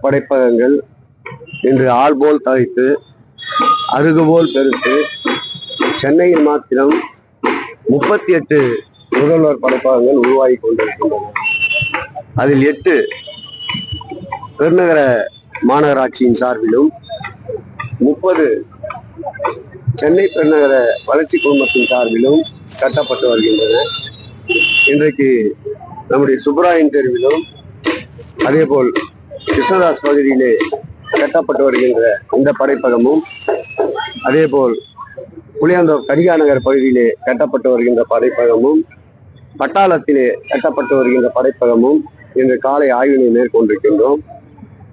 படைப்பகங்கள் இன்று ஆள் போல் தழைத்து அருகுபோல் பெருத்து சென்னையில் மாத்திரம் 38 முதல்வர் படைப்பகங்கள் உருவாகி கொண்டிருக்கின்றன. அதில் 8 பெருநகர மாநகராட்சியின் சார்பிலும் 30 சென்னை பெருநகர வளர்ச்சி குழுமத்தின் சார்பிலும் கட்டப்பட்டு வருகின்றன. இன்றைக்கு நம்முடைய சுப்பராயன் தெருவிலும் அதேபோல் கிருஷ்ணதாஸ் பகுதியிலே கட்டப்பட்டு வருகின்ற இந்த படைப்பகமும், அதேபோல் புளியாந்தோர் கடிகா நகர் பகுதியிலே கட்டப்பட்டு வருகின்ற படைப்பகமும், பட்டாளத்திலே கட்டப்பட்டு வருகின்ற படைப்பகமும் இன்று காலை ஆய்வினை மேற்கொண்டிருக்கின்றோம்.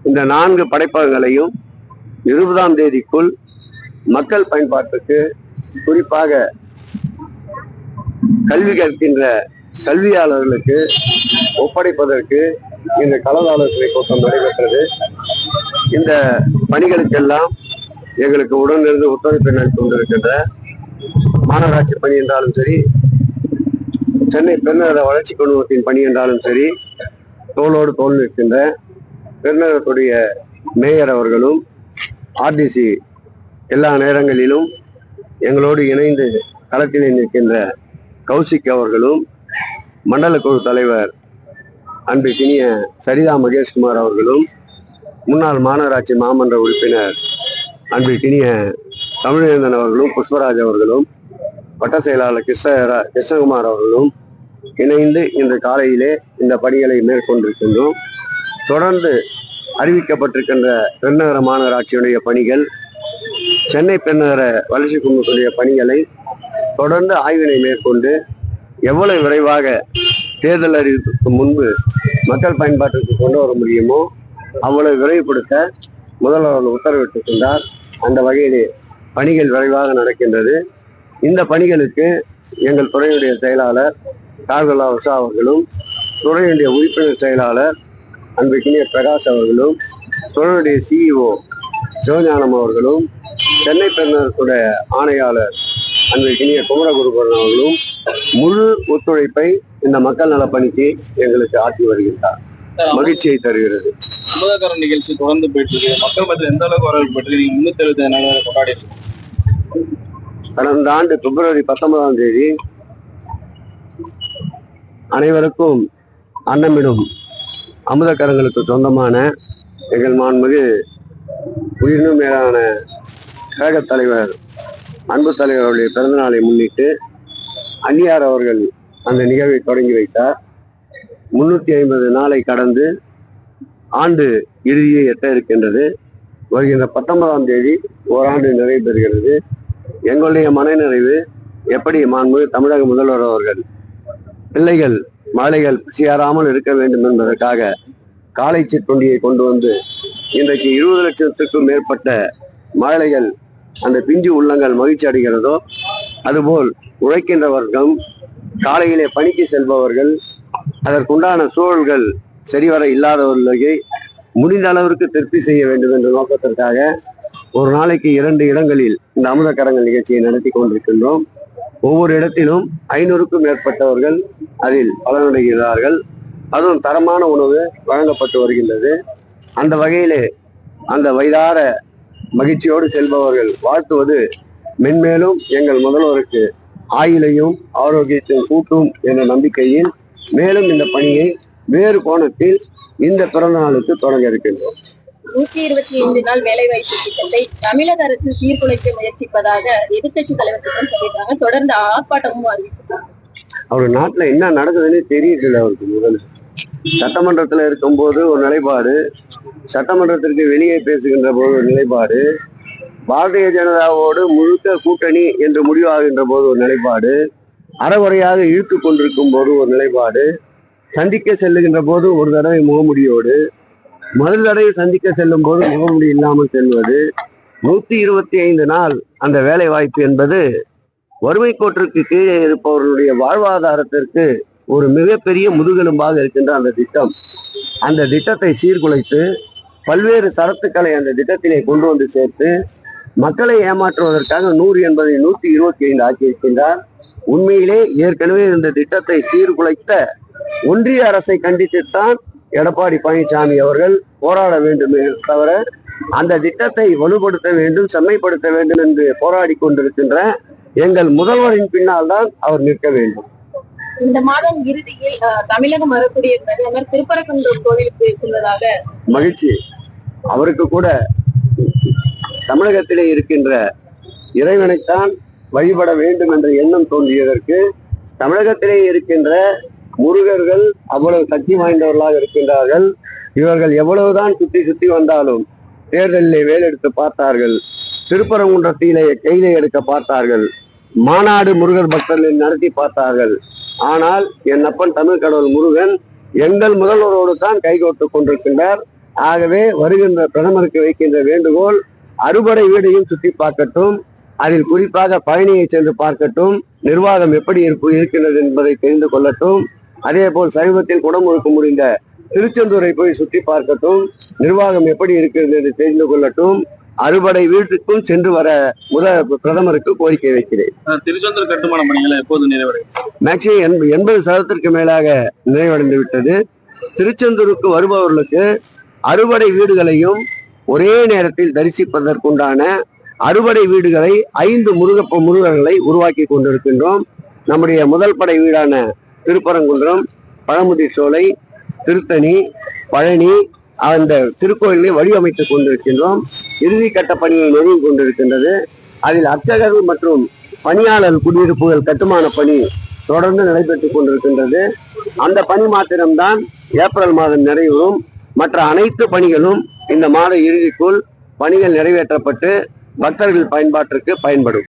இந்த 4 படைப்பகங்களையும் 20ஆம் தேதிக்குள் மக்கள் பயன்பாட்டுக்கு, குறிப்பாக கல்வி கற்கின்ற கல்வியாளர்களுக்கு ஒப்படைப்பதற்கு இந்த கலந்து ஆலோசனை கூட்டம் நடைபெற்றது. இந்த பணிகளுக்கெல்லாம் எங்களுக்கு உடனிருந்து ஒத்துழைப்பு நல்கி கொண்டிருக்கின்ற மாநகராட்சி பணி என்றாலும் சரி, சென்னை பெருநகர வளர்ச்சி குழுமத்தின் பணி என்றாலும் சரி, தோளோடு தோல் நிற்கின்ற பெருநகரத்துடைய மேயர் அவர்களும், ஆர்டிசி எல்லா நேரங்களிலும் எங்களோடு இணைந்து களத்திலே நிற்கின்ற கௌசிக் அவர்களும், மண்டல குழு தலைவர் அன்பிற்கினிய சரிதா மகேஷ்குமார் அவர்களும், முன்னாள் மாநகராட்சி மாமன்ற உறுப்பினர் அன்பிற்கினிய தமிழேந்தன் அவர்களும், புஷ்பராஜ் அவர்களும், வட்ட செயலாளர் கிருஷ்ணகுமார் அவர்களும் இணைந்து இன்று காலையிலே இந்த பணிகளை மேற்கொண்டிருக்கின்றோம். தொடர்ந்து அறிவிக்கப்பட்டிருக்கின்ற பெருநகர மாநகராட்சியுடைய பணிகள், சென்னை பெருநகர வளர்ச்சி குழுமத்துடைய பணிகளை தொடர்ந்து ஆய்வினை மேற்கொண்டு எவ்வளவு விரைவாக தேர்தல் அறிவிப்புக்கு முன்பு மக்கள் பயன்பாட்டிற்கு கொண்டு வர முடியுமோ அவ்வளவு விரைவுபடுத்த முதல்வர் உத்தரவிட்டிருக்கின்றார். அந்த வகையிலே பணிகள் விரைவாக நடக்கின்றது. இந்த பணிகளுக்கு எங்கள் துறையுடைய செயலாளர் கார்கல்லா உஷா அவர்களும், துறையுடைய உறுப்பினர் செயலாளர் அன்பிற்கினிய பிரகாஷ் அவர்களும், துறையுடைய CEO சிவஞானம் அவர்களும், சென்னை பெருநகரத்துடைய ஆணையாளர் அன்பிற்கினிய குமரகுருபரன் அவர்களும் முழு ஒத்துழைப்பை இந்த மக்கள் நல பணிக்கு எங்களுக்கு ஆற்றி வருகின்றார். மகிழ்ச்சியை தருகிறது. அமுதகரம் நிகழ்ச்சி தொடர்ந்து போயிட்டு இருக்கு. மக்கள் மத்தியில் எந்த அளவுக்கு வரவேற்பு பெற்று 370 நாள் கொண்டாடி கடந்த ஆண்டு பிப்ரவரி 19ஆம் தேதி அனைவருக்கும் அன்னமிடும் அமுதக்கரங்களுக்கு சொந்தமான எங்கள் மாண்புமிகு உயிரினும் மேலான கழக தலைவர் அன்பு தலைவருடைய பிறந்தநாளை முன்னிட்டு அந்நியார் அவர்கள் அந்த நிகழ்வை தொடங்கி வைத்தார். 350 நாளை கடந்து ஆண்டு இறுதியை எட்ட இருக்கின்றது. வருகின்ற 19ஆம் தேதி ஓராண்டு நிறைவு பெறுகிறது. எங்களுடைய மனநிறைவு எப்படி மாண்பு தமிழக முதல்வர் அவர்கள் பிள்ளைகள் மலைகள் பசியாராமல் இருக்க வேண்டும் என்பதற்காக காலை சிற்றுண்டியை கொண்டு வந்து இன்றைக்கு 20 லட்சத்துக்கும் மேற்பட்ட மலைகள் அந்த பிஞ்சு உள்ளங்கள் மகிழ்ச்சி அடைகிறதோ, அதுபோல் உழைக்கின்ற வர்க்கம், காலையிலே பணிக்கு செல்பவர்கள், அதற்குண்டான சூழல்கள் சரிவர இல்லாதவர்களை முடிந்த அளவிற்கு திருப்தி செய்ய வேண்டும் என்ற நோக்கத்திற்காக ஒரு நாளைக்கு 2 இடங்களில் இந்த அமுதக்கரங்கள் நிகழ்ச்சியை நடத்தி கொண்டிருக்கின்றோம். ஒவ்வொரு இடத்திலும் 500க்கும் மேற்பட்டவர்கள் அதில் பலனடைகிறார்கள். அதுவும் தரமான உணவு வழங்கப்பட்டு வருகின்றது. அந்த வகையிலே அந்த வயதார மகிழ்ச்சியோடு செல்பவர்கள் வாழ்த்துவது மென்மேலும் எங்கள் முதல்வருக்கு ஆயுளையும் ஆரோக்கியத்தையும் கூட்டும் என்ற நம்பிக்கையில் மேலும் இந்த பணியை வேறு கோணத்தில் இந்த பிறந்த நாளுக்கு தொடங்க இருக்கின்றோம். 125 நாள் வேலைவாய்ப்பு திட்டத்தை தமிழக அரசு சீர்குலைக்க முயற்சிப்பதாக எதிர்கட்சி தலைவர் சொல்லியிருக்காங்க. தொடர்ந்து ஆர்ப்பாட்டமும் அறிவிச்சிருக்காங்க. அவர் நாட்டுல என்ன நடக்குதுன்னு தெரியல. அவருக்கு முதல்ல சட்டமன்றத்துல இருக்கும்போது ஒரு நிலைப்பாடு, சட்டமன்றத்திற்கு வெளியே பேசுகின்ற போது ஒரு நிலைப்பாடு, பாரதிய ஜனதாவோடு முழுக்க கூட்டணி என்று முடிவாகின்ற போது ஒரு நிலைப்பாடு, அறகுறையாக இழுத்து கொண்டிருக்கும் போது ஒரு நிலைப்பாடு, சந்திக்க செல்லுகின்ற போது ஒரு தடவை முகமுடியோடு, மறு தடவை சந்திக்க செல்லும் போது முகமுடி இல்லாமல் செல்வது, 125 நாள் அந்த வேலை வாய்ப்பு என்பது வறுமை கோட்டிற்கு கீழே இருப்பவர்களுடைய வாழ்வாதாரத்திற்கு ஒரு மிகப்பெரிய முதுகெலும்பாக இருக்கின்ற அந்த திட்டம். அந்த திட்டத்தை சீர்குலைத்து பல்வேறு சரத்துக்களை அந்த திட்டத்திலே கொண்டு வந்து சேர்த்து மக்களை ஏமாற்றுவதற்காக 100 என்பதை 125 ஆக்கியிருக்கின்றார். உண்மையிலே ஏற்கனவே இந்த திட்டத்தை சீர்குலைத்த ஒன்றிய அரசை கண்டித்துத்தான் எடப்பாடி பழனிசாமி அவர்கள் போராட வேண்டுமே தவிர அந்த திட்டத்தை வலுப்படுத்த வேண்டும், செம்மைப்படுத்த வேண்டும் என்று போராடி கொண்டிருக்கின்ற எங்கள் முதல்வரின் பின்னால் தான் அவர் நிற்க வேண்டும். இந்த மாதம் இறுதியில் தமிழகம் வரக்கூடிய பிரதமர் திருப்பரங்குன்றம் கோவிலுக்கு செல்வதாக மகிழ்ச்சி. அவருக்கு கூட தமிழகத்திலே இருக்கின்ற இறைவனைத்தான் வழிபட வேண்டும் என்ற எண்ணம் தோன்றியதற்கு தமிழகத்திலே இருக்கின்ற முருகர்கள் அவ்வளவு சக்தி வாய்ந்தவர்களாக இருக்கின்றார்கள். இவர்கள் எவ்வளவுதான் சுத்தி சுத்தி வந்தாலும் தேர்தலிலே வேலெடுத்து பார்த்தார்கள், திருப்பரங்குன்றத்திலே கையிலே எடுக்க பார்த்தார்கள், மாநாடு முருகர் பக்தர்களை நடத்தி பார்த்தார்கள். ஆனால் என் அப்பன் தமிழ் கடவுள் முருகன் எங்கள் முதல்வரோடு தான் கைகோர்த்து கொண்டிருக்கின்றார். ஆகவே வருகின்ற பிரதமருக்கு வைக்கின்ற வேண்டுகோள், அறுபடை வீடையும் சுற்றி பார்க்கட்டும், அதில் குறிப்பாக பழனியை சென்று பார்க்கட்டும், நிர்வாகம் எப்படி இருக்கின்றது என்பதை தெரிந்து கொள்ளட்டும். அதே போல் சமீபத்தில் குடமுழுக்கு முடிந்த திருச்செந்தூரை போய் சுற்றி பார்க்கட்டும், நிர்வாகம் எப்படி இருக்கிறது என்று தெரிந்து கொள்ளட்டும். அறுபடை வீட்டுக்கும் சென்று வர பிரதமருக்கு கோரிக்கை வைக்கிறேன். திருச்செந்தூர் கட்டுமான பணிகளை எப்போது நிறைவடையும்? மேக்சிமம் 80% மேலாக நிறைவடைந்து விட்டது. திருச்செந்தூருக்கு வருபவர்களுக்கு அறுபடை வீடுகளையும் ஒரே நேரத்தில் தரிசிப்பதற்குண்டான அறுபடை வீடுகளை 5 முருகர்களை உருவாக்கி கொண்டிருக்கின்றோம். நம்முடைய முதல் படை வீடான திருப்பரங்குன்றம், பழமுதிர் சோலை, திருத்தணி, பழனி அந்த திருக்கோயிலை வடிவமைத்துக் கொண்டிருக்கின்றோம். இறுதி கட்ட பணியை நெருங்கி கொண்டிருக்கின்றது. அதில் அர்ச்சகர்கள் மற்றும் பணியாளர் குடியிருப்புகள் கட்டுமான பணி தொடர்ந்து நடைபெற்றுக் கொண்டிருக்கின்றது. அந்த பணி மாத்திரம்தான் ஏப்ரல் மாதம் நிறைவேறும். மற்ற அனைத்து பணிகளும் இந்த மாத இறுதிக்குள் பணிகள் நிறைவேற்றப்பட்டு பக்தர்கள் பயன்பாட்டிற்கு பயன்படும்.